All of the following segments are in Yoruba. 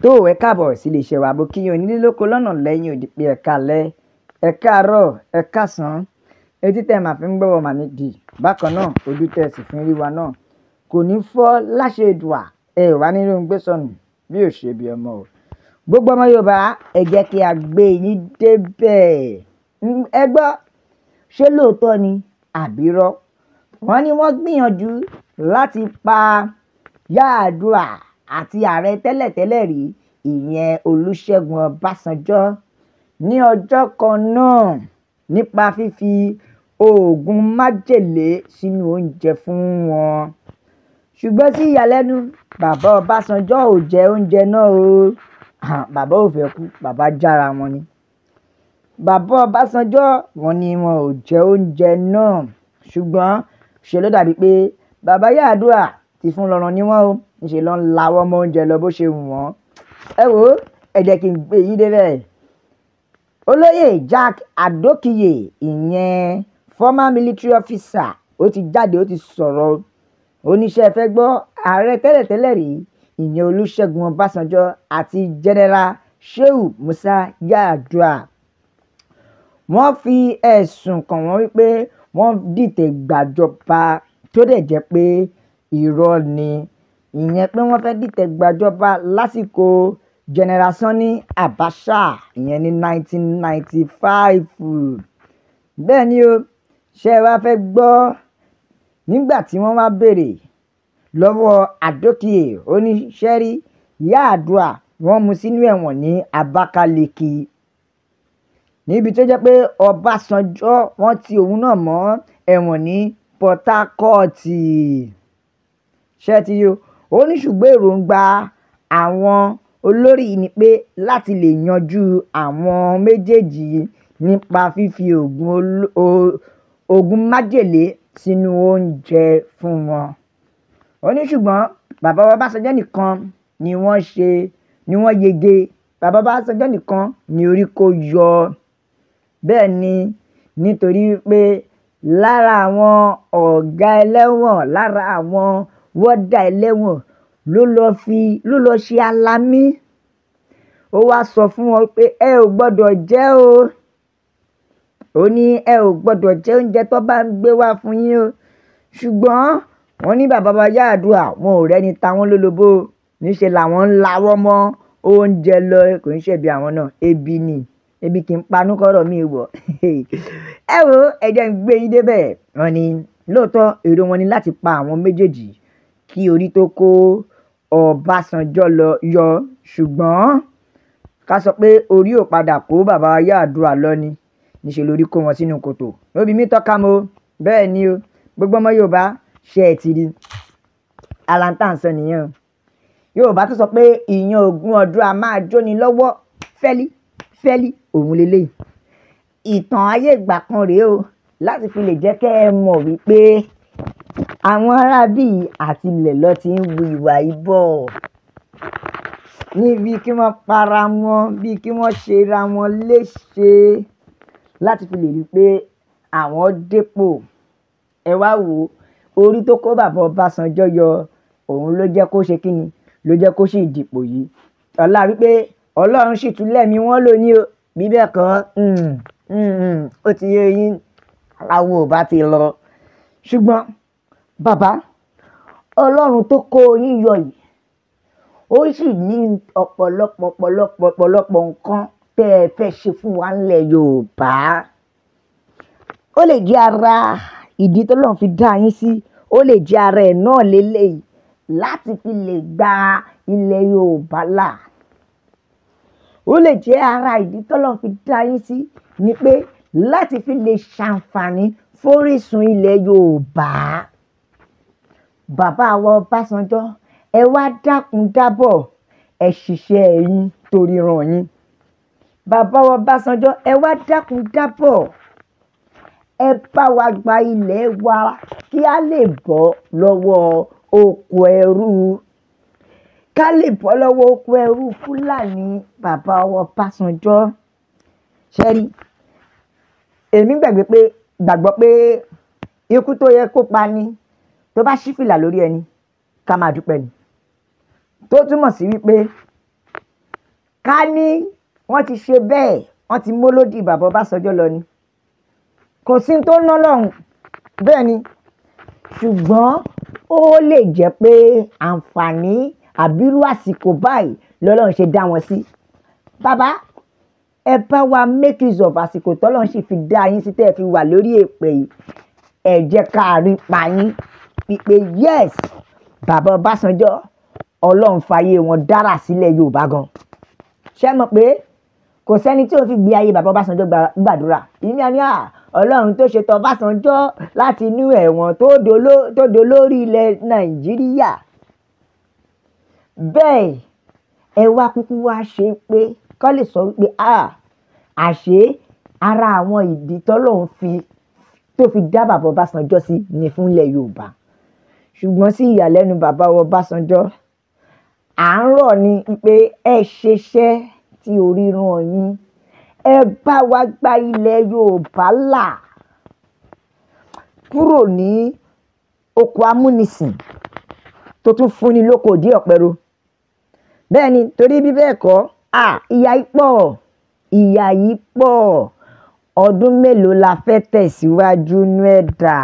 tó ẹ káàbọ̀ sí iléeṣẹ́ wa bó kíyàn onílé lóko lọ́nà lẹ́yìn òdì pé ẹ káalẹ́ ẹ káàárọ̀ ẹ káàsán etí tẹ́ máa fi ń gbọ́wọ́ mà ní di bákan náà ojú tẹ́ sì fi ń rí wa náà kò ní fọ́ láṣẹ Èdùà ẹ wà nínú gbé sọnù bí ò ṣe bí ọmọ o. Gbogbo ọmọ Yorùbá ẹ jẹ́ kí a gbé yín débẹ̀. Ẹ gbọ́, ṣé lóòótọ́ ni àbírọ́? Wọ́n ní wọ́n gbìyànjú láti pa Yar'Adua àti ààrẹ tẹ́lẹ̀tẹ́lẹ̀ rí ìyẹn Olúṣẹ́gun Ọbásanjọ́ ní ọjọ́ kan náà nípa fífi oògùn májèlé sínú oúnjẹ fún wọn. Ṣùgbọ́n sí ìyàlẹ́nu bàbá Ọbásanjọ́ ò jẹ oúnjẹ náà o. Bàbá ò fẹ́ kú, bàbá jára wọn ni. Bàbá Ọbásanjọ́ wọn ni wọn ò jẹ oúnjẹ náà, ṣùgbọ́n ṣe ló dàbí pé bàbá Yar'Adua ti fún lọ́rọ̀ ni wọ́n o, níṣẹ́ ló ń lawọ́ mọ́ oúnjẹ lọ bó ṣe wù wọ́n. Ẹ wò ó, ẹ jẹ́ kí n gbé yín débẹ̀. Olóyè Jack Adókìyè ìyẹn former military officer ó ti jáde ó ti sọ̀rọ̀ oníṣẹ́ fẹ́ gbọ́ ààrẹ tẹ́lẹ̀tẹ́lẹ̀ rí ìyẹn Olúṣẹ́gun Ọbásanjọ́ àti General Shehu Musa Yar'Adua. Wọ́n fi ẹ̀sùn kàn wọ́n wípé wọ́n dìtẹ̀ gbàjọba tó dẹ̀ jẹ́ pé irọ́ ni, ìyẹn pé wọ́n fẹ́ dìtẹ̀ gbàjọba lásìkò General Sani Abacha ìyẹn ní 1995. Bẹ́ẹ̀ ni o, ṣé ẹ wá fẹ́ gbọ́ nígbà tí wọ́n wá béèrè lọ́wọ́ Adókìyè oníṣẹ́rí Yar'Adua wọ́n mú sínú ẹ̀wọ̀n ní Abakaliki níbi tó jẹ́ pé Ọbásanjọ́ wọ́n ti òun náà mọ́ ẹ̀wọ̀n ní Port Harcourt. Ṣé ti yó ó ní ṣùgbọ́n èròǹgbà àwọn olórí ni pé láti lè yanjú àwọn méjèèjì nípa fífi oògùn májèlé sínú oúnjẹ fún wọn. Ó ní ṣùgbọ́n bàbá Ọbásanjọ́ nìkan ni wọ́n yege, bàbá Ọbásanjọ́ nìkan ni orí kó yọ. Bẹ́ẹ̀ ni, nítorí pé lára àwọn ọ̀gá ẹlẹ́wọ̀n, lára àwọn wọ́dà ẹlẹ́wọ̀n ló lọ ṣe alamí. Ó wá sọ fún wọn pé ẹ ò gbọ́dọ̀ jẹ o. Ó ní ẹ ò gbọ́dọ̀ jẹ oúnjẹ tó bá ń gbé wá fún yín o. Ṣùgbọ́n wọ́n ní bàbá Yar'Adua wọn ò rẹ́ni ta wọ́n lólobó, níṣẹ́ làwọn ń lawọ́ mọ́ oúnjẹ lọ. Kò ń ṣẹ̀bi àwọn náà, ebi ni, ebi kì í panú kọ́rọ̀ mi wọ̀. Ẹ wo, ẹ jẹ́ ń gbé yín débẹ̀. Wọ́n ní lóòótọ́ èrò wọn ni láti pa àwọn méjèèjì kí orí tó kó Ọbásanjọ́ lọ yọ, ṣùgbọ́n ká sọ pé orí ò padà kó bàbá Yar'Adua lọ ni, níṣẹ́ lórí kó wọn sínú kòtò. Lóbi mi tọ́ka mo, bẹ́ẹ̀ ni o, gbogbo ọmọ Yorùbá ṣe ẹ̀ ti rí alantansan nìyẹn o. Yorùbá tó sọ pé ìyàn ogún ọdún a máa jóni lọ́wọ́ fẹ́lí òun lélẹ́yìí. Ìtàn ayé ìgbà kan rèé o, láti fi lè jẹ́ kẹ́ ẹ mọ̀ wípé àwọn arábí àti ilẹ̀ lọ ti ń wu ìwà ibọ̀ níbi kí wọ́n para wọn, bí kí wọ́n ṣe ra wọn léṣe láti fi lè rí pé àwọn dépò. Ẹ wá wò ó, orí tó kó bàbá Ọbásanjọ́ yọ òun ló jẹ́ kó ṣe kíni, ló jẹ́ kó sì dìpò yìí. Ọlá wípé Ọlọ́run sì tún lẹ́mí wọn lò ní o, bí bẹ́ẹ̀ kọ́ ó ti yé yín, àwọn ò bá ti lọ. Ṣùgbọ́n bàbá Ọlọ́run tó kó yín yọ yìí, ó sì ní ọ̀pọ̀lọpọ̀ nǹkan tẹ́ ẹ fẹ́ ṣe fún wa nílẹ̀ Yorùbá. Ó lè jẹ́ ara ìdí tó lọ́n fi dá yín sí, ó lè jẹ́ ara ẹ̀ náà lélẹ́yìí láti fi lè gba ilẹ̀ Yorùbá là. Ó lè jẹ́ ara ìdí tó lọ́n fi dá yín sí ni pé láti fi lè ṣàǹfààní fórísun ilẹ̀ Yorùbá. Bàbá wa Ọbásanjọ́ ẹ wá dákun dábọ̀ ẹ ṣiṣẹ́ yín torí ràn yín. Bàbá wa Ọbásanjọ́ ẹ wá dákun dábọ̀ ẹ bá wa gba ilẹ̀ wa kí a lè bọ́ lọ́wọ́ oko ẹrú, ká lè bọ́ lọ́wọ́ oko ẹrú Fúlàní. Bàbá wa Ọbásanjọ́ ṣẹ́rí, èmi gbàgbọ́ pé ikú tó yẹ kó pa ni tó bá ṣí fìlà lórí ẹni ká máa dúpẹ́ ni, tó túmọ̀ sí wípé ká ní wọ́n ti ṣe bẹ́ẹ̀ wọ́n ti mólódì bàbá Ọbásanjọ́ lọ ni kò sí tó ná lọ́hùn bẹ́ẹ̀ ni ṣùgbọ́n ó lè jẹ́ pé àǹfààní àbírú àsìkò báyìí lọ́lọ́run ṣe dá wọn sí bàbá ẹ bá wa make use of àsìkò tọ́lọ́run sì fi dá yín sí tẹ́ ẹ fi wà lórí èpè yìí ẹ jẹ́ ká rí pa yín pípé yes bàbá Ọbásanjọ́ ọlọ́run fàyè wọn dára sílẹ̀ Yorùbá gan ṣé mọ̀ pé kò sẹ́ni tí ó fi gbé ayé bàbá Ọbásanjọ́ gbàdúrà ìmí àní ọlọ́run tó ṣe tọ́ Ọbásanjọ́ láti inú ẹ̀wọ̀n tó dolórí ilẹ̀ Nàìjíríà bẹ́ẹ̀ ẹ wá kúkú wá ṣe pé kọ́ lè sọ wípé àṣé ara àwọn ìdí tọ́lọ́run tó fi dá bàbá Ọbásanjọ́ sí ní fúnlẹ̀ Yorùbá ṣùgbọ́n sí ìyàlẹ́nu bàbá Ọbásanjọ́ à ń rọ̀ ní pé ẹ ṣeṣẹ́ tí orí ràn yín ẹ bá wa gba ilẹ̀ Yorùbá là kúrò ní oko amúnisìn tó tún fúnni lóko òdí ọ̀pẹ̀rọ bẹ́ẹ̀ ni torí bí bẹ́ẹ̀ kọ́ ìyà yìí pọ̀ ọdún mélòó la fẹ́ tẹ̀síwájú nú ẹ̀dá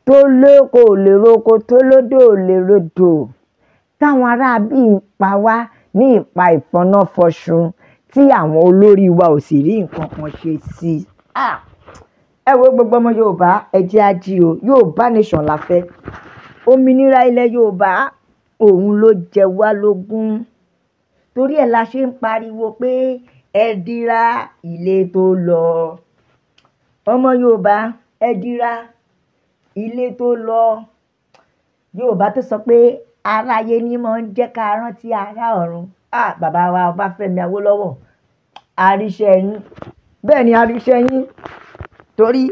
tó lóko ò lè roko tó lódò ò lè rodò táwọn ará bí pa wá ní ìpa ìfọnáfọṣun tí àwọn olórí wa ò sì rí nǹkan kan ṣe sí ẹ wo gbogbo ọmọ Yorùbá ẹ jẹ́ a jí o Yorùbá nation la fẹ́ òmìnira ilẹ̀ Yorùbá òun ló jẹ wá lógún torí ẹ̀ la ṣe ń pariwo pé ẹ dira ilé tó lọ ọmọ Yorùbá ẹ dira ilé tó lọ Yorùbá tó sọ pé aráyé ni mo ń jẹ́ ká rántí ará ọ̀run bàbá wa Ọbáfẹ́mi Awólọ́wọ̀ àríṣẹ́ yín bẹ́ẹ̀ ni àríṣẹ́ yín torí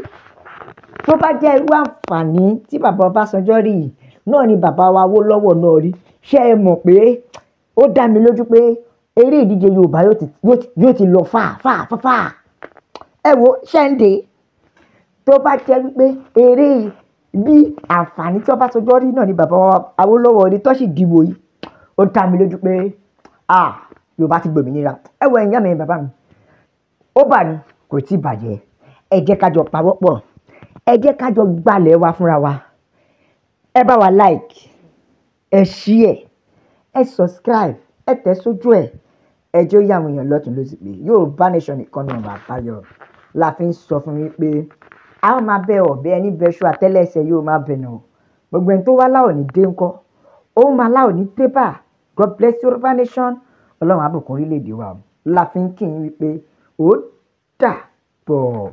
tó bá jẹ́ irú àǹfààní tí bàbá Ọbásanjọ́ rí yìí náà ni bàbá wa Awólọ́wọ̀ náà rí ṣé ẹ mọ̀ pé ó dá mi lójú pé eré ìdíje Yorùbá yóò ti lọ fà ẹ wo ṣẹ́ǹdé tó bá jẹ́ wípé eré bí àǹfààní tí Ọbásanjọ́ rí náà ni bàbá Awólọ́wọ̀ rí tó sì dìbò yìí ó dá mi lójú pé Yorùbá ti gbòmìnira ẹ wo ẹ̀yìn mi bàbá mi ó bà ní kò tí ì bàjẹ́ ẹ jẹ́ ká jọ pawọ́pọ̀ ẹ jẹ́ ká jọ gbalẹ̀ wa fúnra wa ẹ bá wa like ẹ share ẹ subscribe ẹ tẹ̀ sójú ẹ jẹ́ ó yà àwọn èèyàn lọ́tún lósì pé Yorùbá nation nìkan náà máa báyọ̀ la fi ń sọ fún mi pé a ó máa bẹ ọ̀bẹ ẹni bẹ́ṣu àtẹ́lẹsẹ̀ yóò máa bẹ̀ náà gbogbo ẹni tó wá láò ní dé ńkọ́ ó máa láò ní dé bá God bless Yorùbá nation ọlọ́run àbùkún orílẹ̀-èdè wa la fi ń kí yín wípé ó dà bọ̀.